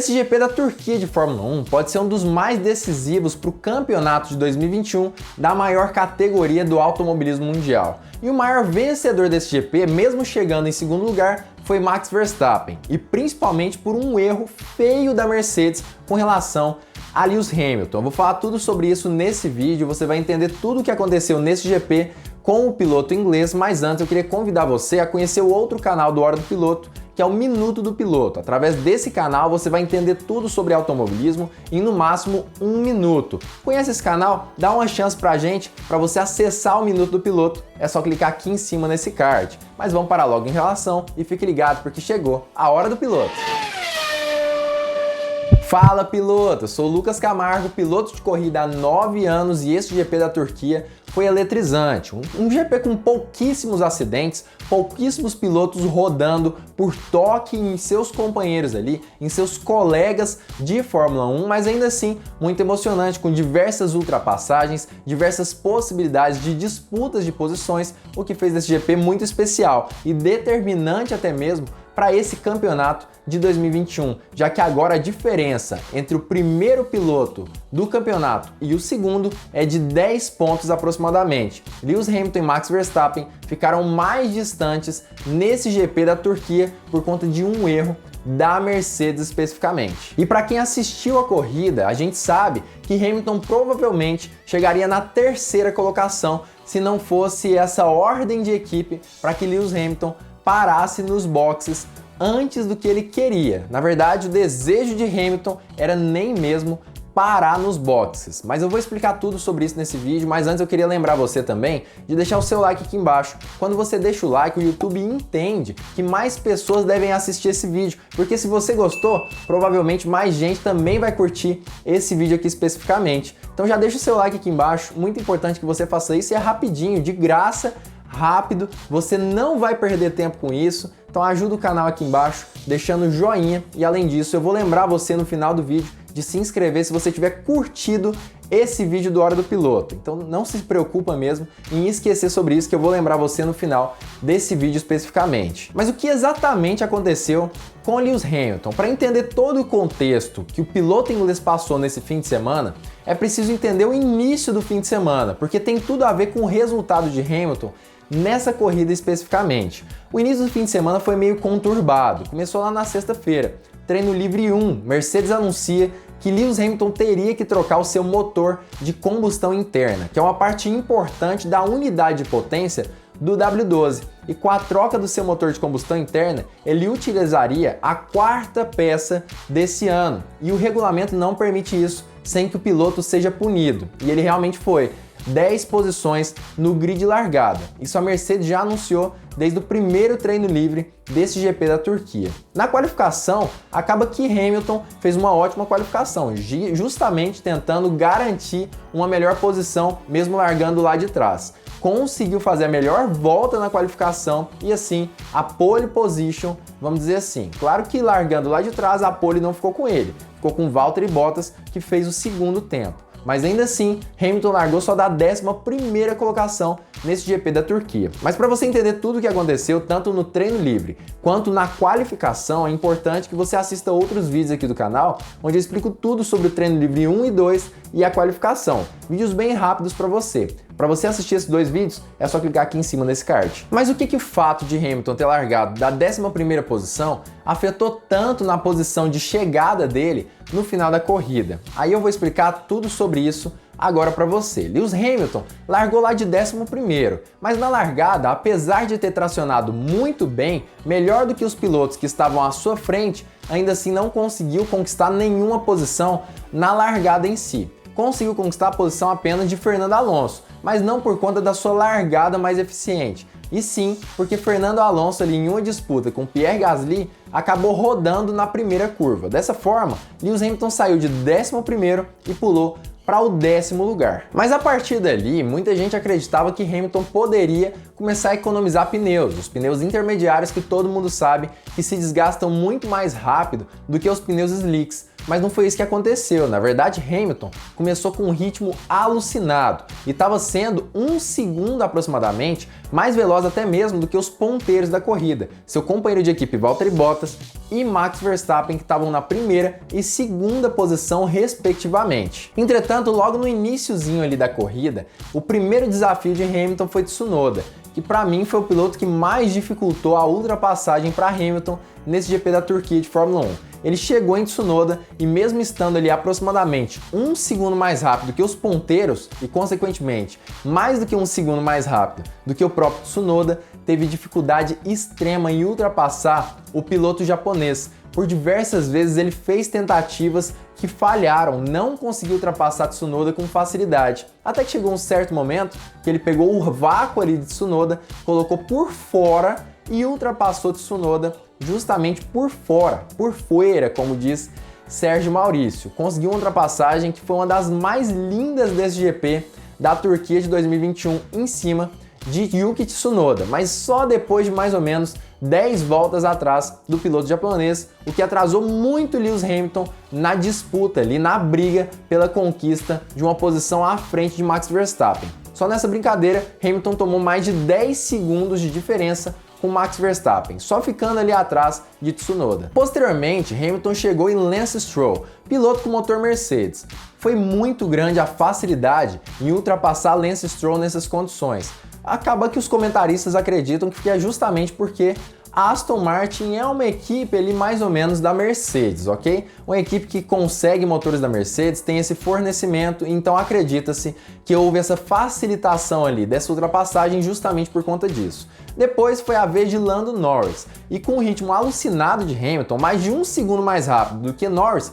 Esse GP da Turquia de Fórmula 1 pode ser um dos mais decisivos para o campeonato de 2021 da maior categoria do automobilismo mundial. E o maior vencedor desse GP, mesmo chegando em segundo lugar, foi Max Verstappen, e principalmente por um erro feio da Mercedes com relação a Lewis Hamilton. Eu vou falar tudo sobre isso nesse vídeo, você vai entender tudo o que aconteceu nesse GP com o piloto inglês, mas antes eu queria convidar você a conhecer o outro canal do Hora do Piloto, que é o Minuto do Piloto. Através desse canal você vai entender tudo sobre automobilismo em no máximo 1 minuto. Conhece esse canal? Dá uma chance pra gente, para você acessar o Minuto do Piloto, é só clicar aqui em cima nesse card. Mas vamos parar logo em relação e fique ligado porque chegou a Hora do Piloto. Fala piloto, eu sou o Lucas Camargo, piloto de corrida há 9 anos e esse GP da Turquia foi eletrizante. Um GP com pouquíssimos acidentes, pouquíssimos pilotos rodando por toque em seus companheiros ali, em seus colegas de Fórmula 1, mas ainda assim muito emocionante, com diversas ultrapassagens, diversas possibilidades de disputas de posições, o que fez esse GP muito especial e determinante até mesmo para esse campeonato de 2021, já que agora a diferença entre o primeiro piloto do campeonato e o segundo é de 10 pontos aproximadamente. Lewis Hamilton e Max Verstappen ficaram mais distantes nesse GP da Turquia por conta de um erro da Mercedes especificamente. E para quem assistiu a corrida, a gente sabe que Hamilton provavelmente chegaria na terceira colocação se não fosse essa ordem de equipe para que Lewis Hamilton parasse nos boxes antes do que ele queria. Na verdade, o desejo de Hamilton era nem mesmo parar nos boxes. Mas eu vou explicar tudo sobre isso nesse vídeo, mas antes eu queria lembrar você também de deixar o seu like aqui embaixo. Quando você deixa o like, o YouTube entende que mais pessoas devem assistir esse vídeo, porque se você gostou, provavelmente mais gente também vai curtir esse vídeo aqui especificamente. Então já deixa o seu like aqui embaixo, muito importante que você faça isso e é rapidinho, de graça, rápido, você não vai perder tempo com isso, então ajuda o canal aqui embaixo, deixando o joinha e além disso eu vou lembrar você no final do vídeo de se inscrever se você tiver curtido esse vídeo do Hora do Piloto. Então não se preocupa mesmo em esquecer sobre isso que eu vou lembrar você no final desse vídeo especificamente. Mas o que exatamente aconteceu com Lewis Hamilton? Para entender todo o contexto que o piloto inglês passou nesse fim de semana, é preciso entender o início do fim de semana, porque tem tudo a ver com o resultado de Hamilton nessa corrida especificamente. O início do fim de semana foi meio conturbado, começou lá na sexta-feira. Treino livre 1, Mercedes anuncia que Lewis Hamilton teria que trocar o seu motor de combustão interna, que é uma parte importante da unidade de potência do W12. E com a troca do seu motor de combustão interna, ele utilizaria a 4ª peça desse ano. E o regulamento não permite isso sem que o piloto seja punido. E ele realmente foi. 10 posições no grid largada. Isso a Mercedes já anunciou desde o primeiro treino livre desse GP da Turquia. Na qualificação, acaba que Hamilton fez uma ótima qualificação, justamente tentando garantir uma melhor posição, mesmo largando lá de trás. Conseguiu fazer a melhor volta na qualificação e assim a pole position, vamos dizer assim. Claro que largando lá de trás a pole não ficou com ele, ficou com Valtteri Bottas, que fez o segundo tempo. Mas ainda assim, Hamilton largou só da 11ª colocação nesse GP da Turquia. Mas para você entender tudo o que aconteceu, tanto no treino livre quanto na qualificação, é importante que você assista outros vídeos aqui do canal, onde eu explico tudo sobre o treino livre 1 e 2 e a qualificação. Vídeos bem rápidos para você. Para você assistir esses 2 vídeos, é só clicar aqui em cima nesse card. Mas o que o fato de Hamilton ter largado da 11ª posição afetou tanto na posição de chegada dele no final da corrida? Aí eu vou explicar tudo sobre isso agora para você. Lewis Hamilton largou lá de 11º, mas na largada, apesar de ter tracionado muito bem, melhor do que os pilotos que estavam à sua frente, ainda assim não conseguiu conquistar nenhuma posição na largada em si. Conseguiu conquistar a posição apenas de Fernando Alonso, mas não por conta da sua largada mais eficiente, e sim porque Fernando Alonso ali em uma disputa com Pierre Gasly acabou rodando na primeira curva. Dessa forma, Lewis Hamilton saiu de 11º e pulou para o 10º lugar. Mas a partir dali, muita gente acreditava que Hamilton poderia começar a economizar pneus, os pneus intermediários que todo mundo sabe que se desgastam muito mais rápido do que os pneus slicks. Mas não foi isso que aconteceu. Na verdade, Hamilton começou com um ritmo alucinado e estava sendo 1 segundo aproximadamente mais veloz até mesmo do que os ponteiros da corrida, seu companheiro de equipe Valtteri Bottas e Max Verstappen, que estavam na primeira e segunda posição respectivamente. Entretanto, logo no iniciozinho ali da corrida, o primeiro desafio de Hamilton foi Tsunoda, que para mim foi o piloto que mais dificultou a ultrapassagem para Hamilton nesse GP da Turquia de Fórmula 1. Ele chegou em Tsunoda e mesmo estando ali aproximadamente 1 segundo mais rápido que os ponteiros e consequentemente mais do que 1 segundo mais rápido do que o próprio Tsunoda, teve dificuldade extrema em ultrapassar o piloto japonês. Por diversas vezes ele fez tentativas que falharam, não conseguiu ultrapassar Tsunoda com facilidade. Até que chegou um certo momento que ele pegou o vácuo ali de Tsunoda, colocou por fora e ultrapassou Tsunoda justamente por fora, por fuera, como diz Sérgio Maurício. Conseguiu uma ultrapassagem que foi uma das mais lindas desse GP da Turquia de 2021 em cima de Yuki Tsunoda, mas só depois de mais ou menos 10 voltas atrás do piloto japonês, o que atrasou muito Lewis Hamilton na disputa ali, na briga pela conquista de uma posição à frente de Max Verstappen. Só nessa brincadeira, Hamilton tomou mais de 10 segundos de diferença com Max Verstappen, só ficando ali atrás de Tsunoda. Posteriormente, Hamilton chegou em Lance Stroll, piloto com motor Mercedes. Foi muito grande a facilidade em ultrapassar Lance Stroll nessas condições. Acaba que os comentaristas acreditam que é justamente porque a Aston Martin é uma equipe ali mais ou menos da Mercedes, ok? Uma equipe que consegue motores da Mercedes, tem esse fornecimento, então acredita-se que houve essa facilitação ali dessa ultrapassagem justamente por conta disso. Depois foi a vez de Lando Norris, e com um ritmo alucinado de Hamilton, mais de 1 segundo mais rápido do que Norris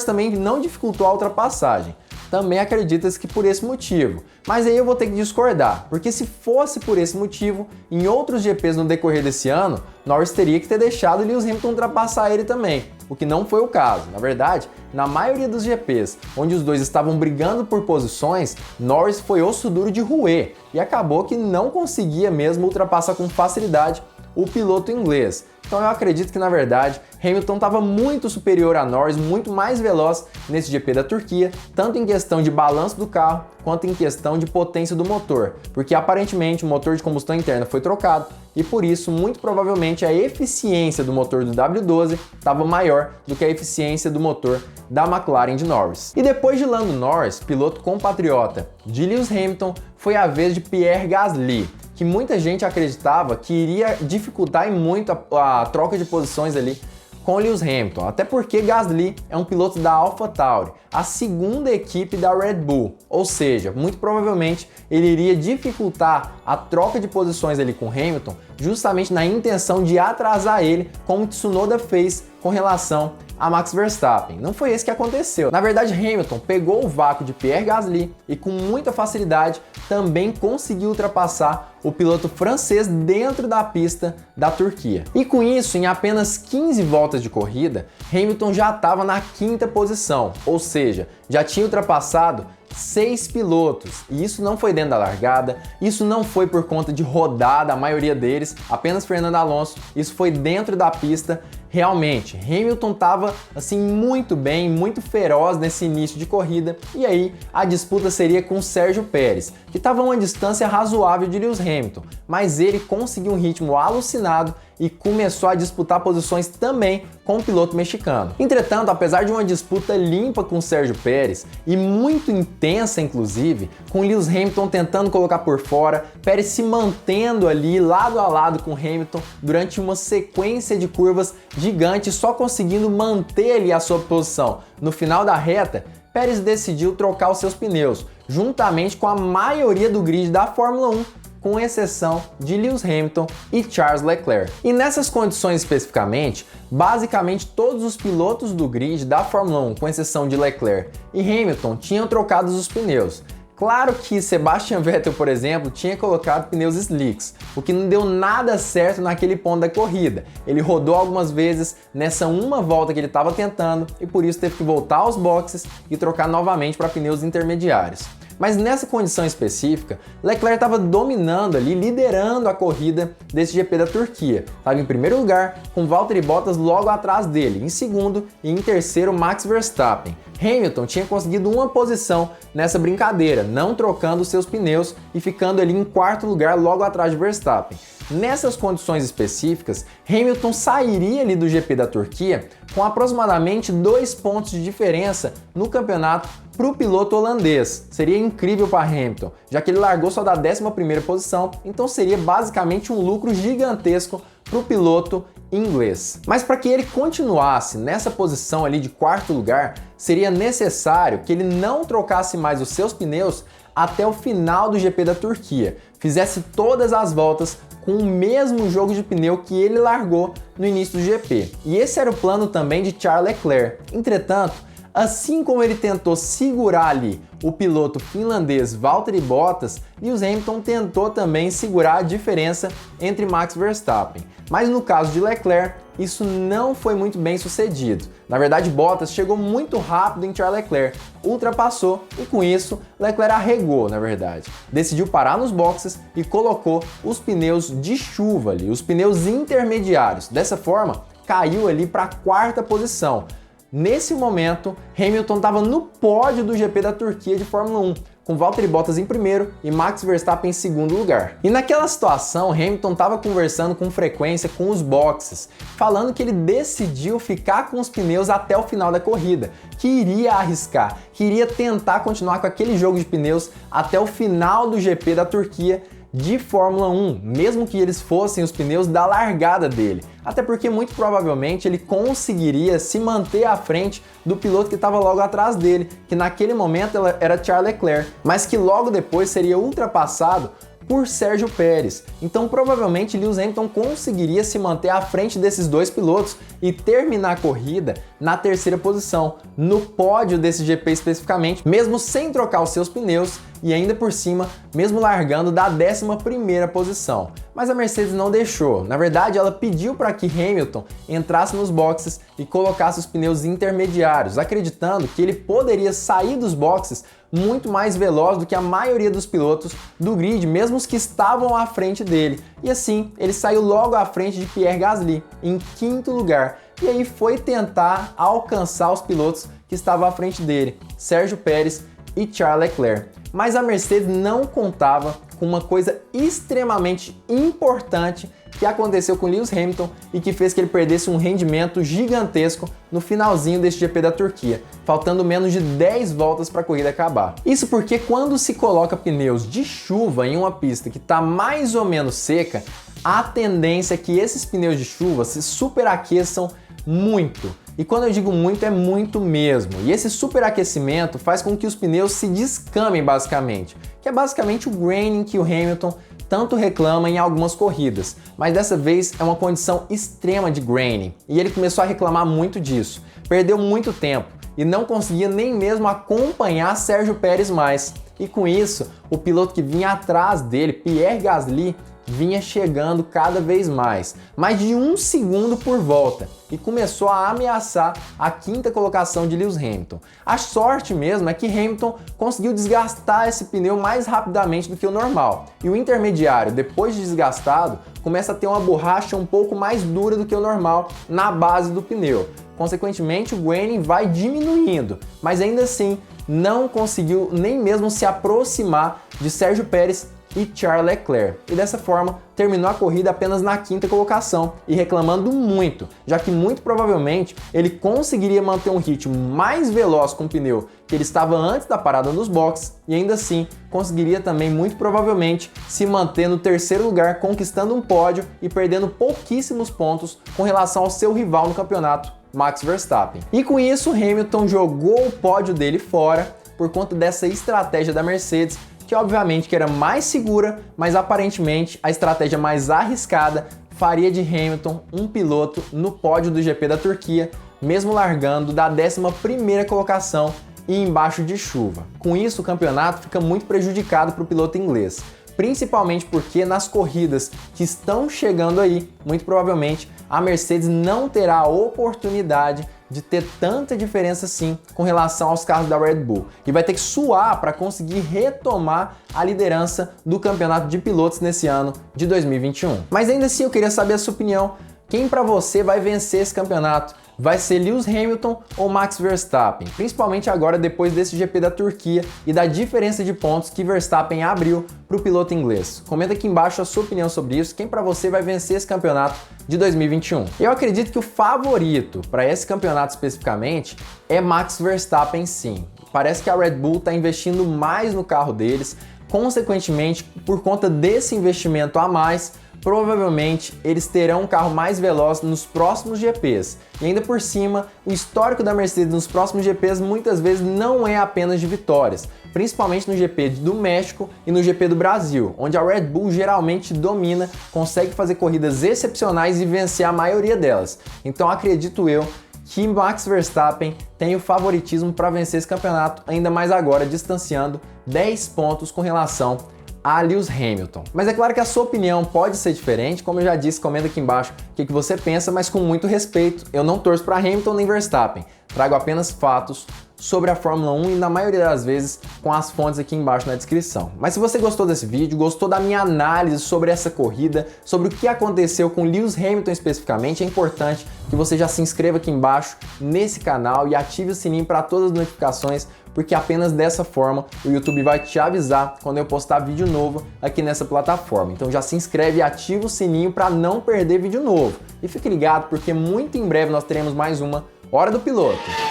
também não dificultou a ultrapassagem. Também acredita-se que por esse motivo. Mas aí eu vou ter que discordar, porque se fosse por esse motivo, em outros GPs no decorrer desse ano, Norris teria que ter deixado Lewis Hamilton ultrapassar ele também, o que não foi o caso. Na verdade, na maioria dos GPs, onde os dois estavam brigando por posições, Norris foi osso duro de roer e acabou que não conseguia mesmo ultrapassar com facilidade o piloto inglês. Então eu acredito que, na verdade, Hamilton estava muito superior a Norris, muito mais veloz nesse GP da Turquia, tanto em questão de balanço do carro, quanto em questão de potência do motor, porque aparentemente o motor de combustão interna foi trocado e por isso, muito provavelmente, a eficiência do motor do W12 estava maior do que a eficiência do motor da McLaren de Norris. E depois de Lando Norris, piloto compatriota de Lewis Hamilton, foi a vez de Pierre Gasly, que muita gente acreditava que iria dificultar muito a troca de posições ali com Lewis Hamilton, até porque Gasly é um piloto da AlphaTauri, a segunda equipe da Red Bull, ou seja, muito provavelmente ele iria dificultar a troca de posições ali com Hamilton, justamente na intenção de atrasar ele, como Tsunoda fez com relação a Max Verstappen. Não foi isso que aconteceu. Na verdade, Hamilton pegou o vácuo de Pierre Gasly e com muita facilidade também conseguiu ultrapassar o piloto francês dentro da pista da Turquia. E com isso, em apenas 15 voltas de corrida, Hamilton já estava na 5ª posição, ou seja, já tinha ultrapassado 6 pilotos, e isso não foi dentro da largada, isso não foi por conta de rodada, a maioria deles, apenas Fernando Alonso, isso foi dentro da pista. Realmente, Hamilton estava assim muito bem, muito feroz nesse início de corrida, e aí a disputa seria com Sérgio Pérez, que estava a uma distância razoável de Lewis Hamilton, mas ele conseguiu um ritmo alucinado e começou a disputar posições também com o piloto mexicano. Entretanto, apesar de uma disputa limpa com Sérgio Pérez e muito intensa inclusive, com Lewis Hamilton tentando colocar por fora, Pérez se mantendo ali lado a lado com Hamilton durante uma sequência de curvas gigante, só conseguindo manter ali a sua posição. No final da reta, Pérez decidiu trocar os seus pneus, juntamente com a maioria do grid da Fórmula 1, com exceção de Lewis Hamilton e Charles Leclerc. E nessas condições especificamente, basicamente todos os pilotos do grid da Fórmula 1, com exceção de Leclerc e Hamilton, tinham trocado os pneus. Claro que Sebastian Vettel, por exemplo, tinha colocado pneus slicks, o que não deu nada certo naquele ponto da corrida. Ele rodou algumas vezes nessa uma volta que ele estava tentando e por isso teve que voltar aos boxes e trocar novamente para pneus intermediários. Mas nessa condição específica, Leclerc estava dominando ali, liderando a corrida desse GP da Turquia. Estava em primeiro lugar, com Valtteri Bottas logo atrás dele, em segundo e em terceiro Max Verstappen. Hamilton tinha conseguido uma posição nessa brincadeira, não trocando seus pneus e ficando ali em quarto lugar logo atrás de Verstappen. Nessas condições específicas, Hamilton sairia ali do GP da Turquia com aproximadamente 2 pontos de diferença no campeonato para o piloto holandês. Seria incrível para Hamilton, já que ele largou só da 11ª posição, então seria basicamente um lucro gigantesco para o piloto inglês. Mas para que ele continuasse nessa posição ali de quarto lugar, seria necessário que ele não trocasse mais os seus pneus até o final do GP da Turquia, fizesse todas as voltas com o mesmo jogo de pneu que ele largou no início do GP. E esse era o plano também de Charles Leclerc. Entretanto, assim como ele tentou segurar ali o piloto finlandês Valtteri Bottas, Lewis Hamilton tentou também segurar a diferença entre Max Verstappen. Mas no caso de Leclerc, isso não foi muito bem sucedido. Na verdade, Bottas chegou muito rápido em Charles Leclerc, ultrapassou e com isso Leclerc arregou, na verdade. Decidiu parar nos boxes e colocou os pneus de chuva ali, os pneus intermediários. Dessa forma, caiu ali para a quarta posição. Nesse momento, Hamilton estava no pódio do GP da Turquia de Fórmula 1, com Valtteri Bottas em primeiro e Max Verstappen em segundo lugar. E naquela situação, Hamilton estava conversando com frequência com os boxes, falando que ele decidiu ficar com os pneus até o final da corrida, que iria arriscar, que iria tentar continuar com aquele jogo de pneus até o final do GP da Turquia de Fórmula 1, mesmo que eles fossem os pneus da largada dele. Até porque muito provavelmente ele conseguiria se manter à frente do piloto que estava logo atrás dele, que naquele momento era Charles Leclerc, mas que logo depois seria ultrapassado por Sérgio Pérez. Então provavelmente Lewis Hamilton conseguiria se manter à frente desses dois pilotos e terminar a corrida na terceira posição, no pódio desse GP especificamente, mesmo sem trocar os seus pneus e ainda por cima, mesmo largando da 11ª posição. Mas a Mercedes não deixou. Na verdade, ela pediu para que Hamilton entrasse nos boxes e colocasse os pneus intermediários, acreditando que ele poderia sair dos boxes muito mais veloz do que a maioria dos pilotos do grid, mesmo os que estavam à frente dele. E assim, ele saiu logo à frente de Pierre Gasly, em quinto lugar. E aí foi tentar alcançar os pilotos que estavam à frente dele, Sérgio Pérez e Charles Leclerc. Mas a Mercedes não contava com uma coisa extremamente importante que aconteceu com Lewis Hamilton e que fez que ele perdesse um rendimento gigantesco no finalzinho deste GP da Turquia, faltando menos de 10 voltas para a corrida acabar. Isso porque quando se coloca pneus de chuva em uma pista que está mais ou menos seca, a tendência é que esses pneus de chuva se superaqueçam muito. E quando eu digo muito, é muito mesmo. E esse superaquecimento faz com que os pneus se descamem basicamente, que é basicamente o graining que o Hamilton tanto reclama em algumas corridas, mas dessa vez é uma condição extrema de graining, e ele começou a reclamar muito disso. Perdeu muito tempo e não conseguia nem mesmo acompanhar Sérgio Pérez mais. E com isso, o piloto que vinha atrás dele, Pierre Gasly, vinha chegando cada vez mais de 1 segundo por volta, e começou a ameaçar a quinta colocação de Lewis Hamilton. A sorte mesmo é que Hamilton conseguiu desgastar esse pneu mais rapidamente do que o normal, e o intermediário, depois de desgastado, começa a ter uma borracha um pouco mais dura do que o normal na base do pneu. Consequentemente, o graining vai diminuindo, mas ainda assim não conseguiu nem mesmo se aproximar de Sérgio Pérez e Charles Leclerc, e dessa forma terminou a corrida apenas na quinta colocação e reclamando muito, já que muito provavelmente ele conseguiria manter um ritmo mais veloz com o pneu que ele estava antes da parada nos boxes e ainda assim conseguiria também muito provavelmente se manter no terceiro lugar, conquistando um pódio e perdendo pouquíssimos pontos com relação ao seu rival no campeonato, Max Verstappen. E com isso, Hamilton jogou o pódio dele fora por conta dessa estratégia da Mercedes, que obviamente que era mais segura, mas aparentemente a estratégia mais arriscada faria de Hamilton um piloto no pódio do GP da Turquia, mesmo largando da 11ª colocação e embaixo de chuva. Com isso, o campeonato fica muito prejudicado para o piloto inglês, principalmente porque nas corridas que estão chegando aí, muito provavelmente a Mercedes não terá a oportunidade de ter tanta diferença assim com relação aos carros da Red Bull e vai ter que suar para conseguir retomar a liderança do campeonato de pilotos nesse ano de 2021. Mas ainda assim eu queria saber a sua opinião. Quem para você vai vencer esse campeonato? Vai ser Lewis Hamilton ou Max Verstappen? Principalmente agora depois desse GP da Turquia e da diferença de pontos que Verstappen abriu para o piloto inglês. Comenta aqui embaixo a sua opinião sobre isso, quem para você vai vencer esse campeonato de 2021. Eu acredito que o favorito para esse campeonato especificamente é Max Verstappen sim. Parece que a Red Bull está investindo mais no carro deles, consequentemente, por conta desse investimento a mais, provavelmente eles terão um carro mais veloz nos próximos GPs. E ainda por cima, o histórico da Mercedes nos próximos GPs muitas vezes não é apenas de vitórias, principalmente no GP do México e no GP do Brasil, onde a Red Bull geralmente domina, consegue fazer corridas excepcionais e vencer a maioria delas. Então acredito eu que Max Verstappen tem o favoritismo para vencer esse campeonato, ainda mais agora distanciando 10 pontos com relação a Lewis Hamilton. Mas é claro que a sua opinião pode ser diferente, como eu já disse, comenta aqui embaixo o que você pensa, mas com muito respeito. Eu não torço para Hamilton nem Verstappen, trago apenas fatos sobre a Fórmula 1 e na maioria das vezes com as fontes aqui embaixo na descrição. Mas se você gostou desse vídeo, gostou da minha análise sobre essa corrida, sobre o que aconteceu com Lewis Hamilton especificamente, é importante que você já se inscreva aqui embaixo nesse canal e ative o sininho para todas as notificações, porque apenas dessa forma o YouTube vai te avisar quando eu postar vídeo novo aqui nessa plataforma. Então já se inscreve e ativa o sininho para não perder vídeo novo. E fique ligado porque muito em breve nós teremos mais uma Hora do Piloto.